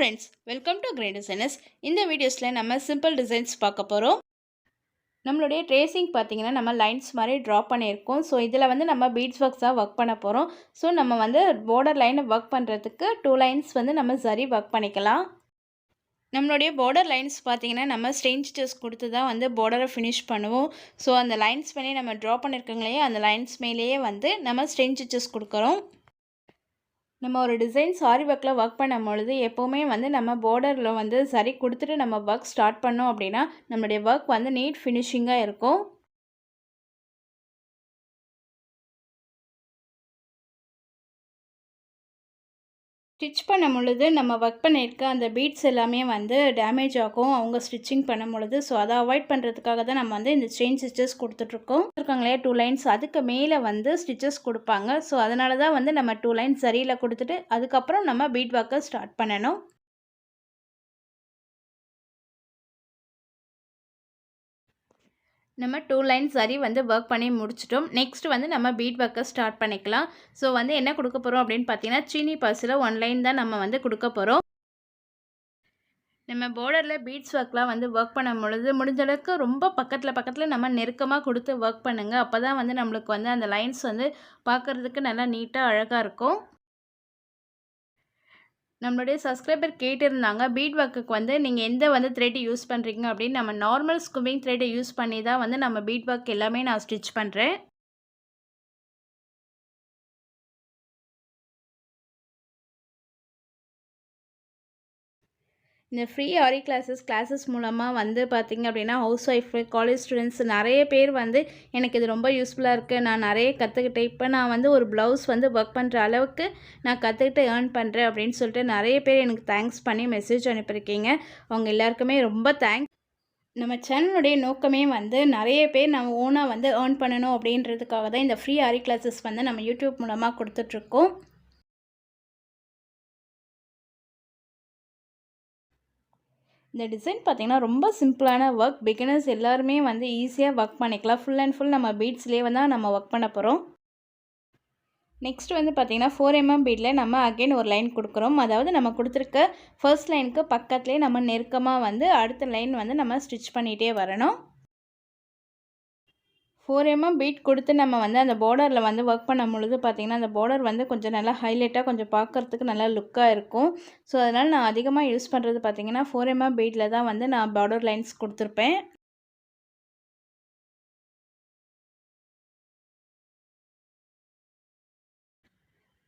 Friends, welcome to great designers. இந்த வீடியோஸில் நம்ம சிம்பிள் டிசைன்ஸ் பார்க்க போகிறோம். நம்மளுடைய ட்ரேசிங் பார்த்தீங்கன்னா நம்ம லைன்ஸ் மாதிரி ட்ரா பண்ணியிருக்கோம். ஸோ இதில் வந்து நம்ம பீட்ஸ் ஒர்க்ஸாக ஒர்க் பண்ண போகிறோம். ஸோ நம்ம வந்து பார்டர் லைனை ஒர்க் பண்ணுறதுக்கு 2 லைன்ஸ் வந்து நம்ம சரி ஒர்க் பண்ணிக்கலாம். நம்மளுடைய பார்டர் லைன்ஸ் பார்த்தீங்கன்னா நம்ம ஸ்ட்ரெயின் ஸ்டிச்சஸ் கொடுத்து தான் வந்து பார்டரை ஃபினிஷ் பண்ணுவோம். ஸோ அந்த லைன்ஸ் மேலே நம்ம ட்ரா பண்ணியிருக்கோங்களே அந்த லைன்ஸ் மேலேயே வந்து நம்ம ஸ்ட்ரெயின் ஸ்டிச்சஸ் கொடுக்குறோம். நம்ம ஒரு டிசைன் சாரி ஒர்க்கில் ஒர்க் பண்ணும் பொழுது எப்போவுமே வந்து நம்ம பார்டரில் வந்து சரி கொடுத்துட்டு நம்ம ஒர்க் ஸ்டார்ட் பண்ணோம் அப்படின்னா நம்மளுடைய ஒர்க் வந்து நீட் ஃபினிஷிங்காக இருக்கும். ஸ்டிச் பண்ணும் பொழுது நம்ம ஒர்க் பண்ணியிருக்க அந்த பீட்ஸ் எல்லாமே வந்து டேமேஜ் ஆகும் அவங்க ஸ்டிச்சிங் பண்ணும் பொழுது. ஸோ அதை அவாய்ட் பண்ணுறதுக்காக தான் நம்ம வந்து இந்த செயின் ஸ்டிச்சஸ் கொடுத்துட்ருக்கோம். இருக்காங்களே 2 லைன்ஸ் அதுக்கு மேலே வந்து ஸ்டிச்சஸ் கொடுப்பாங்க. ஸோ அதனால தான் வந்து நம்ம 2 லைன்ஸ் சரியில் கொடுத்துட்டு அதுக்கப்புறம் நம்ம பீட் ஒர்க்கை ஸ்டார்ட் பண்ணணும். நம்ம 2 லைன்ஸ் சரி வந்து ஒர்க் பண்ணி முடிச்சிட்டோம். நெக்ஸ்ட் வந்து நம்ம பீட் ஒர்க்கை ஸ்டார்ட் பண்ணிக்கலாம். ஸோ வந்து என்ன கொடுக்க போகிறோம் அப்படின்னு பார்த்தீங்கன்னா சீனி பர்ஸில் 1 லைன் தான் நம்ம வந்து கொடுக்க போகிறோம். நம்ம பார்டரில் பீட்ஸ் ஒர்க்லாம் வந்து ஒர்க் பண்ணும் பொழுது முடிஞ்சளவுக்கு ரொம்ப பக்கத்தில் நம்ம நெருக்கமாக கொடுத்து ஒர்க் பண்ணுங்கள். அப்போ தான் வந்து நம்மளுக்கு வந்து அந்த லைன்ஸ் வந்து பார்க்குறதுக்கு நல்லா நீட்டாக அழகாக இருக்கும். நம்மளுடைய சப்ஸ்கிரைபர் கேட்டிருந்தாங்க பீட் ஒர்க்குக்கு வந்து நீங்கள் எந்த வந்து த்ரெட் யூஸ் பண்ணுறீங்க அப்படின்னு. நம்ம நார்மல் ஸ்குவிங் த்ரெட்டை யூஸ் பண்ணி தான் வந்து நம்ம பீட் ஒர்க் எல்லாமே நான் ஸ்டிச் பண்ணுறேன். இந்த ஃப்ரீ ஆரி கிளாஸஸ் மூலமாக வந்து பார்த்திங்க அப்படின்னா ஹவுஸ் ஒய்ஃபு காலேஜ் ஸ்டூடெண்ட்ஸ் நிறைய பேர் வந்து எனக்கு இது ரொம்ப யூஸ்ஃபுல்லாக இருக்குது, நான் நிறைய கற்றுக்கிட்டேன், இப்போ நான் வந்து ஒரு ப்ளவுஸ் வந்து ஒர்க் பண்ணுற அளவுக்கு நான் கற்றுக்கிட்டு ஏர்ன் பண்ணுறேன் அப்படின்னு சொல்லிட்டு நிறைய பேர் எனக்கு தேங்க்ஸ் பண்ணி மெசேஜ் அனுப்பியிருக்கீங்க. அவங்க எல்லாருக்குமே ரொம்ப தேங்க்ஸ். நம்ம சேனலுடைய நோக்கமே வந்து நிறைய பேர் நம்ம ஓனாக வந்து ஏர்ன் பண்ணணும் அப்படின்றதுக்காக தான் இந்த ஃப்ரீ ஆரி கிளாஸஸ் வந்து நம்ம யூடியூப் மூலமாக கொடுத்துட்ருக்கோம். இந்த டிசைன் பார்த்திங்கன்னா ரொம்ப சிம்பிளான ஒர்க். பிகினர்ஸ் எல்லாருமே வந்து ஈஸியாக ஒர்க் பண்ணிக்கலாம். ஃபுல் அண்ட் ஃபுல் நம்ம பீட்ஸ்லேயே வந்து நம்ம ஒர்க் பண்ண போகிறோம். நெக்ஸ்ட் வந்து பார்த்திங்கன்னா 4 mm பீடில் நம்ம அகெயின் ஒரு லைன் கொடுக்குறோம். அதாவது நம்ம கொடுத்துருக்க ஃபர்ஸ்ட் லைனுக்கு பக்கத்துலேயே நம்ம நெருக்கமாக வந்து அடுத்த லைன் வந்து நம்ம ஸ்டிச் பண்ணிகிட்டே வரணும். 4 mm பீட் கொடுத்து நம்ம வந்து அந்த பார்டரில் வந்து ஒர்க் பண்ணும் பொழுது பார்த்திங்கன்னா அந்த பார்டர் வந்து கொஞ்சம் நல்லா ஹைலைட்டாக கொஞ்சம் பார்க்குறதுக்கு நல்லா லுக்காக இருக்கும். ஸோ அதனால் நான் அதிகமாக யூஸ் பண்ணுறது பார்த்திங்கன்னா 4 mm பீடில் தான் வந்து நான் பார்டர் லைன்ஸ் கொடுத்துருப்பேன்.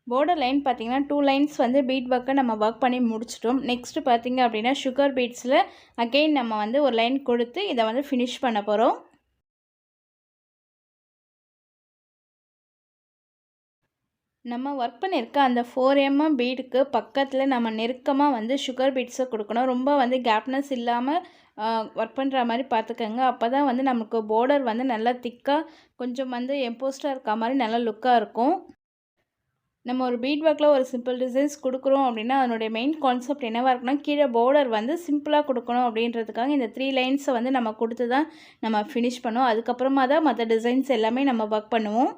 பார்டர் லைன் பார்த்திங்கன்னா 2 லைன்ஸ் வந்து பீட் ஒர்க்கை நம்ம ஒர்க் பண்ணி முடிச்சிட்டோம். நெக்ஸ்ட்டு பார்த்திங்க அப்படின்னா சுகர் பீட்ஸில் அகெயின் நம்ம வந்து ஒரு லைன் கொடுத்து இதை வந்து ஃபினிஷ் பண்ண போகிறோம். நம்ம ஒர்க் பண்ணியிருக்க அந்த 4 mm பீடுக்கு பக்கத்தில் நம்ம நெருக்கமாக வந்து சுகர் பீட்ஸை கொடுக்கணும். ரொம்ப வந்து கேப்னஸ் இல்லாமல் ஒர்க் பண்ணுற மாதிரி பார்த்துக்கோங்க. அப்போ தான் வந்து நமக்கு பார்டர் வந்து நல்லா திக்காக கொஞ்சம் வந்து எம்போஸ்டாக இருக்க மாதிரி நல்லா லுக்காக இருக்கும். நம்ம ஒரு பீட் ஒர்க்கில் ஒரு சிம்பிள் டிசைன்ஸ் கொடுக்குறோம் அப்படின்னா அதனுடைய மெயின் கான்செப்ட் என்னவாக இருக்குன்னா கீழே பார்டர் வந்து சிம்பிளாக கொடுக்கணும் அப்படின்றதுக்காக இந்த 3 லைன்ஸை வந்து நம்ம கொடுத்து தான் நம்ம ஃபினிஷ் பண்ணுவோம். அதுக்கப்புறமா தான் மற்ற டிசைன்ஸ் எல்லாமே நம்ம ஒர்க் பண்ணுவோம்.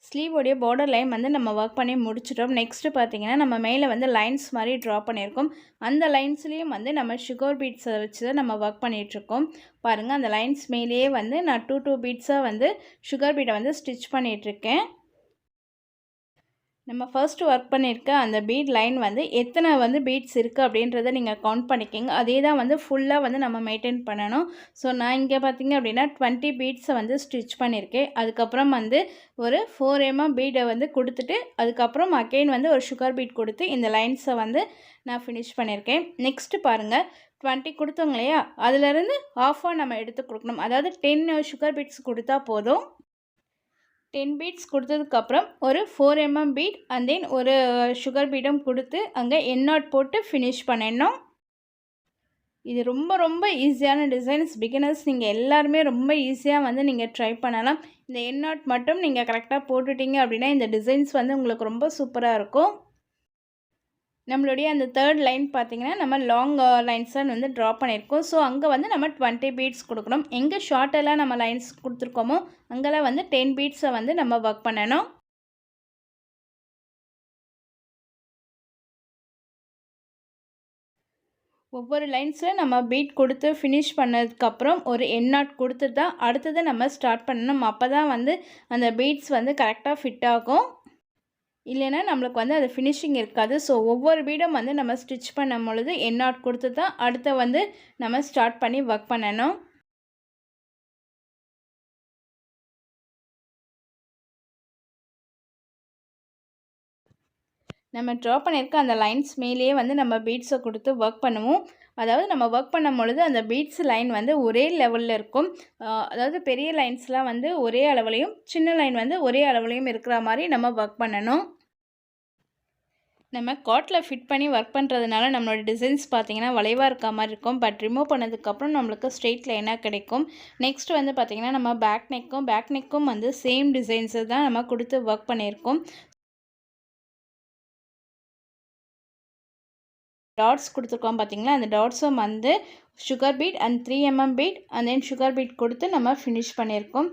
ஸ்லீவோடைய பார்டர் லைன் வந்து நம்ம ஒர்க் பண்ணி முடிச்சிட்டோம். நெக்ஸ்ட்டு பார்த்திங்கன்னா நம்ம மேலே வந்து லைன்ஸ் மாதிரி ட்ரா பண்ணியிருக்கோம். அந்த லைன்ஸ்லேயும் வந்து நம்ம சுகர் பீட்ஸை வச்சு தான் நம்ம ஒர்க் பண்ணிகிட்ருக்கோம். பாருங்கள் அந்த லைன்ஸ் மேலேயே வந்து நான் 2 பீட்ஸாக வந்து சுகர் பீட்டை வந்து ஸ்டிச் பண்ணிகிட்ருக்கேன். நம்ம ஃபர்ஸ்ட் ஒர்க் பண்ணியிருக்க அந்த பீட் லைன் வந்து எத்தனை வந்து பீட்ஸ் இருக்குது அப்படின்றத நீங்கள் கவுண்ட் பண்ணிக்கோங்க. அதே தான் வந்து ஃபுல்லாக வந்து நம்ம மெயின்டைன் பண்ணணும். ஸோ நான் இங்கே பார்த்திங்க அப்படின்னா 20 பீட்ஸை வந்து ஸ்டிச் பண்ணியிருக்கேன். அதுக்கப்புறம் வந்து ஒரு 4 mm பீடை வந்து கொடுத்துட்டு அதுக்கப்புறம் அகெயின் வந்து ஒரு சுகர் பீட் கொடுத்து இந்த லைன்ஸை வந்து நான் ஃபினிஷ் பண்ணியிருக்கேன். நெக்ஸ்ட்டு பாருங்கள் 20 கொடுத்தோங்க இல்லையா, அதிலேருந்து ஆஃபாக நம்ம எடுத்து கொடுக்கணும். அதாவது 10 சுகர் பீட்ஸ் கொடுத்தா போதும். 10 பீட்ஸ் கொடுத்ததுக்கப்புறம் ஒரு 4 mm பீட் அண்ட் தென் ஒரு சுகர் பீடும் கொடுத்து அங்கே எண்ணாட் போட்டு ஃபினிஷ் பண்ணிடணும். இது ரொம்ப ரொம்ப ஈஸியான டிசைன்ஸ். பிகினர்ஸ் நீங்கள் எல்லாருமே ரொம்ப ஈஸியாக வந்து நீங்கள் ட்ரை பண்ணலாம். இந்த எண்ணாட் மட்டும் நீங்கள் கரெக்டாக போட்டுட்டீங்க அப்படின்னா இந்த டிசைன்ஸ் வந்து உங்களுக்கு ரொம்ப சூப்பராக இருக்கும். நம்மளுடைய அந்த 3rd லைன் பார்த்திங்கன்னா நம்ம லாங் லைன்ஸாக வந்து ட்ரா பண்ணியிருக்கோம். ஸோ அங்கே வந்து நம்ம 20 பீட்ஸ் கொடுக்கணும். எங்கே ஷார்ட்டெல்லாம் நம்ம லைன்ஸ் கொடுத்துருக்கோமோ அங்கெல்லாம் வந்து 10 பீட்ஸை வந்து நம்ம ஒர்க் பண்ணணும். ஒவ்வொரு லைன்ஸில் நம்ம பீட் கொடுத்து ஃபினிஷ் பண்ணதுக்கப்புறம் ஒரு எண்ட் நாட் கொடுத்துட்டு தான் அடுத்தது நம்ம ஸ்டார்ட் பண்ணணும். அப்போ தான் வந்து அந்த பீட்ஸ் வந்து கரெக்டாக ஃபிட் ஆகும். இல்லைன்னா நம்மளுக்கு வந்து அது ஃபினிஷிங் இருக்காது. ஸோ ஒவ்வொரு பீடும் வந்து நம்ம ஸ்டிச் பண்ணும் பொழுது எண்ட் நாட் கொடுத்து தான் அடுத்த வந்து நம்ம ஸ்டார்ட் பண்ணி ஒர்க் பண்ணணும். நம்ம ட்ரா பண்ணியிருக்க அந்த லைன்ஸ் மேலேயே வந்து நம்ம பீட்ஸை கொடுத்து ஒர்க் பண்ணுவோம். அதாவது நம்ம ஒர்க் பண்ணும் பொழுது அந்த பீட்ஸ் லைன் வந்து ஒரே லெவலில் இருக்கும். அதாவது பெரிய லைன்ஸ்லாம் வந்து ஒரே அளவுலையும், சின்ன லைன் வந்து ஒரே அளவுலையும் இருக்கிற மாதிரி நம்ம ஒர்க் பண்ணணும். நம்ம காட்டில் ஃபிட் பண்ணி ஒர்க் பண்ணுறதுனால நம்மளோட டிசைன்ஸ் பார்த்திங்கன்னா வளைவாக இருக்க மாதிரி இருக்கும். பட் ரிமூவ் பண்ணதுக்கப்புறம் நம்மளுக்கு ஸ்ட்ரெயிட் லைனாக கிடைக்கும். நெக்ஸ்ட் வந்து பார்த்திங்கன்னா நம்ம பேக் நெக்கும் வந்து சேம் டிசைன்ஸை தான் நம்ம கொடுத்து ஒர்க் பண்ணியிருக்கோம். டாட்ஸ் கொடுத்துருக்கோம் பார்த்தீங்களா, அந்த டாட்ஸும் வந்து sugar bead and 3 mm bead and then sugar bead கொடுத்து நம்ம ஃபினிஷ் பண்ணியிருக்கோம்.